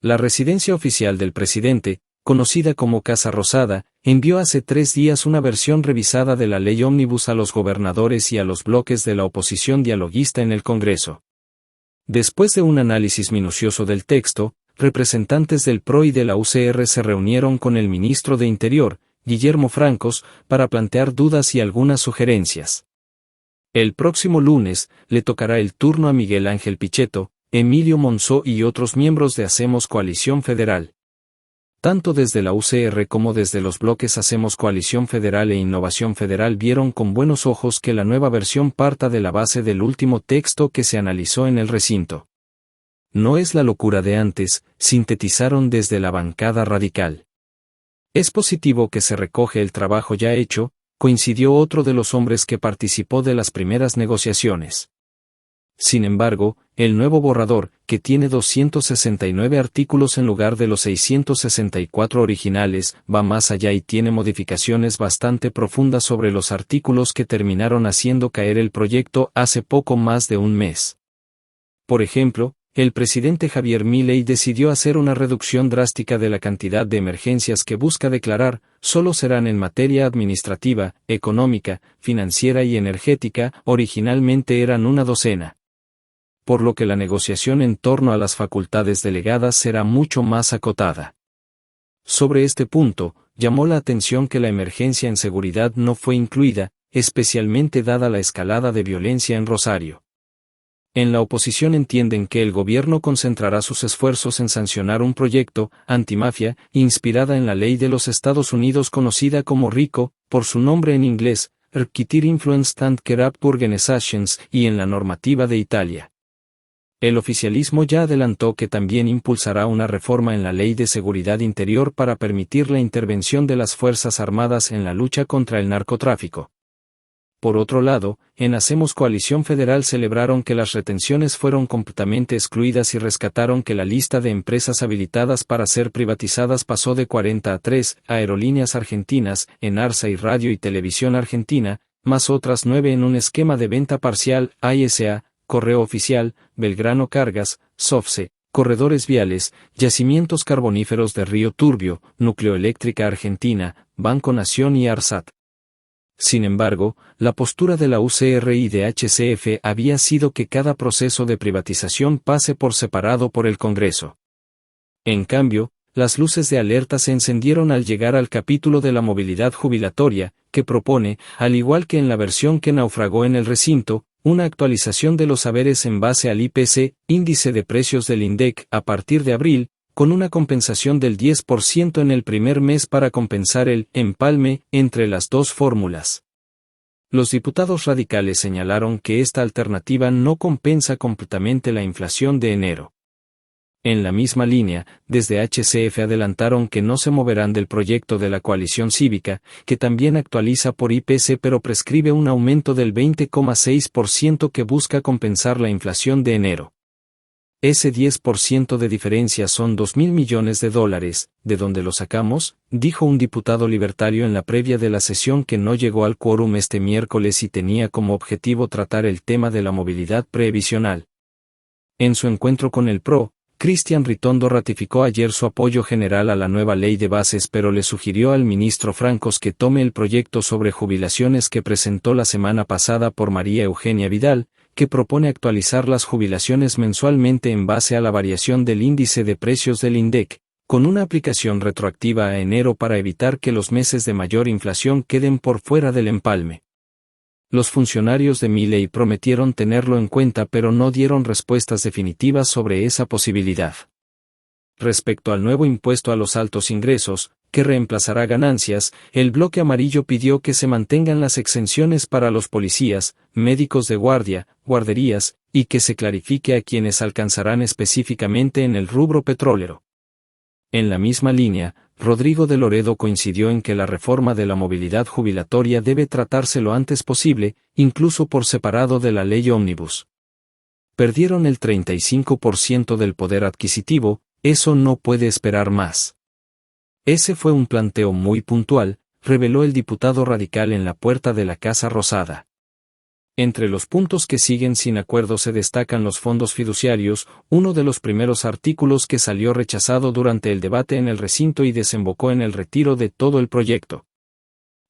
La residencia oficial del presidente, conocida como Casa Rosada, envió hace 3 días una versión revisada de la ley ómnibus a los gobernadores y a los bloques de la oposición dialoguista en el Congreso. Después de un análisis minucioso del texto, representantes del PRO y de la UCR se reunieron con el ministro de Interior, Guillermo Francos, para plantear dudas y algunas sugerencias. El próximo lunes, le tocará el turno a Miguel Ángel Pichetto, Emilio Monzó y otros miembros de Hacemos Coalición Federal. Tanto desde la UCR como desde los bloques Hacemos Coalición Federal e Innovación Federal vieron con buenos ojos que la nueva versión parta de la base del último texto que se analizó en el recinto. No es la locura de antes, sintetizaron desde la bancada radical. Es positivo que se recoge el trabajo ya hecho, coincidió otro de los hombres que participó de las primeras negociaciones. Sin embargo, el nuevo borrador, que tiene 269 artículos en lugar de los 664 originales, va más allá y tiene modificaciones bastante profundas sobre los artículos que terminaron haciendo caer el proyecto hace poco más de un mes. Por ejemplo, el presidente Javier Milei decidió hacer una reducción drástica de la cantidad de emergencias que busca declarar, solo serán en materia administrativa, económica, financiera y energética, originalmente eran una docena. Por lo que la negociación en torno a las facultades delegadas será mucho más acotada. Sobre este punto, llamó la atención que la emergencia en seguridad no fue incluida, especialmente dada la escalada de violencia en Rosario. En la oposición entienden que el gobierno concentrará sus esfuerzos en sancionar un proyecto, antimafia, inspirada en la ley de los Estados Unidos conocida como RICO, por su nombre en inglés, Requitir Influenced and Corrupt Organizations, y en la normativa de Italia. El oficialismo ya adelantó que también impulsará una reforma en la Ley de Seguridad Interior para permitir la intervención de las Fuerzas Armadas en la lucha contra el narcotráfico. Por otro lado, en Hacemos Coalición Federal celebraron que las retenciones fueron completamente excluidas y rescataron que la lista de empresas habilitadas para ser privatizadas pasó de 40 a 3, Aerolíneas Argentinas, Enarsa y Radio y Televisión Argentina, más otras 9 en un esquema de venta parcial, AISA, Correo Oficial, Belgrano Cargas, SOFCE, Corredores Viales, Yacimientos Carboníferos de Río Turbio, Nucleoeléctrica Argentina, Banco Nación y ARSAT. Sin embargo, la postura de la UCR y de HCF había sido que cada proceso de privatización pase por separado por el Congreso. En cambio, las luces de alerta se encendieron al llegar al capítulo de la movilidad jubilatoria, que propone, al igual que en la versión que naufragó en el recinto, una actualización de los saberes en base al IPC, índice de precios del INDEC, a partir de abril, con una compensación del 10% en el primer mes para compensar el empalme entre las dos fórmulas. Los diputados radicales señalaron que esta alternativa no compensa completamente la inflación de enero. En la misma línea, desde HCF adelantaron que no se moverán del proyecto de la coalición cívica, que también actualiza por IPC pero prescribe un aumento del 20,6% que busca compensar la inflación de enero. Ese 10% de diferencia son $2.000 millones, ¿de dónde lo sacamos?, dijo un diputado libertario en la previa de la sesión que no llegó al quórum este miércoles y tenía como objetivo tratar el tema de la movilidad previsional. En su encuentro con el PRO, Cristian Ritondo ratificó ayer su apoyo general a la nueva ley de bases pero le sugirió al ministro Francos que tome el proyecto sobre jubilaciones que presentó la semana pasada por María Eugenia Vidal, que propone actualizar las jubilaciones mensualmente en base a la variación del índice de precios del INDEC, con una aplicación retroactiva a enero para evitar que los meses de mayor inflación queden por fuera del empalme. Los funcionarios de Milei prometieron tenerlo en cuenta pero no dieron respuestas definitivas sobre esa posibilidad. Respecto al nuevo impuesto a los altos ingresos, que reemplazará ganancias, el bloque amarillo pidió que se mantengan las exenciones para los policías, médicos de guardia, guarderías, y que se clarifique a quienes alcanzarán específicamente en el rubro petrolero. En la misma línea, Rodrigo de Loredo coincidió en que la reforma de la movilidad jubilatoria debe tratarse lo antes posible, incluso por separado de la ley ómnibus. Perdieron el 35% del poder adquisitivo, eso no puede esperar más. Ese fue un planteo muy puntual, reveló el diputado radical en la puerta de la Casa Rosada. Entre los puntos que siguen sin acuerdo se destacan los fondos fiduciarios, uno de los primeros artículos que salió rechazado durante el debate en el recinto y desembocó en el retiro de todo el proyecto.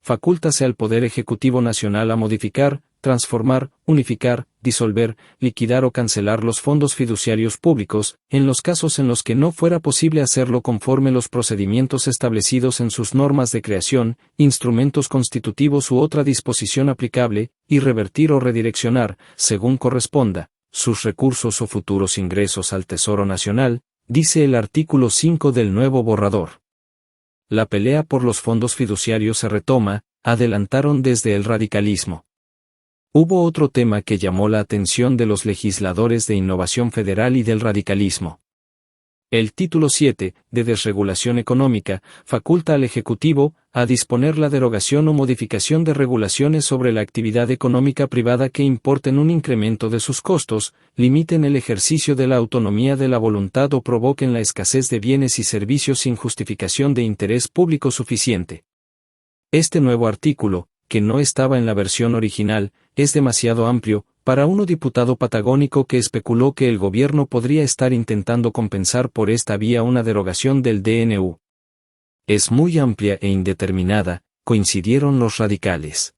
Facúltase al Poder Ejecutivo Nacional a modificar, transformar, unificar, disolver, liquidar o cancelar los fondos fiduciarios públicos, en los casos en los que no fuera posible hacerlo conforme los procedimientos establecidos en sus normas de creación, instrumentos constitutivos u otra disposición aplicable, y revertir o redireccionar, según corresponda, sus recursos o futuros ingresos al Tesoro Nacional, dice el artículo 5 del nuevo borrador. La pelea por los fondos fiduciarios se retoma, adelantaron desde el radicalismo. Hubo otro tema que llamó la atención de los legisladores de Innovación Federal y del radicalismo. El título 7, de desregulación económica, faculta al Ejecutivo a disponer la derogación o modificación de regulaciones sobre la actividad económica privada que importen un incremento de sus costos, limiten el ejercicio de la autonomía de la voluntad o provoquen la escasez de bienes y servicios sin justificación de interés público suficiente. Este nuevo artículo, que no estaba en la versión original, es demasiado amplio, para un diputado patagónico que especuló que el gobierno podría estar intentando compensar por esta vía una derogación del DNU. Es muy amplia e indeterminada, coincidieron los radicales.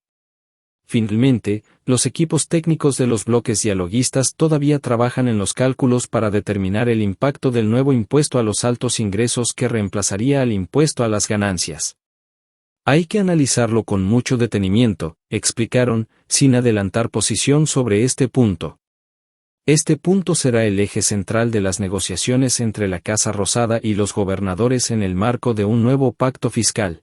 Finalmente, los equipos técnicos de los bloques dialoguistas todavía trabajan en los cálculos para determinar el impacto del nuevo impuesto a los altos ingresos que reemplazaría al impuesto a las ganancias. Hay que analizarlo con mucho detenimiento, explicaron, sin adelantar posición sobre este punto. Este punto será el eje central de las negociaciones entre la Casa Rosada y los gobernadores en el marco de un nuevo pacto fiscal.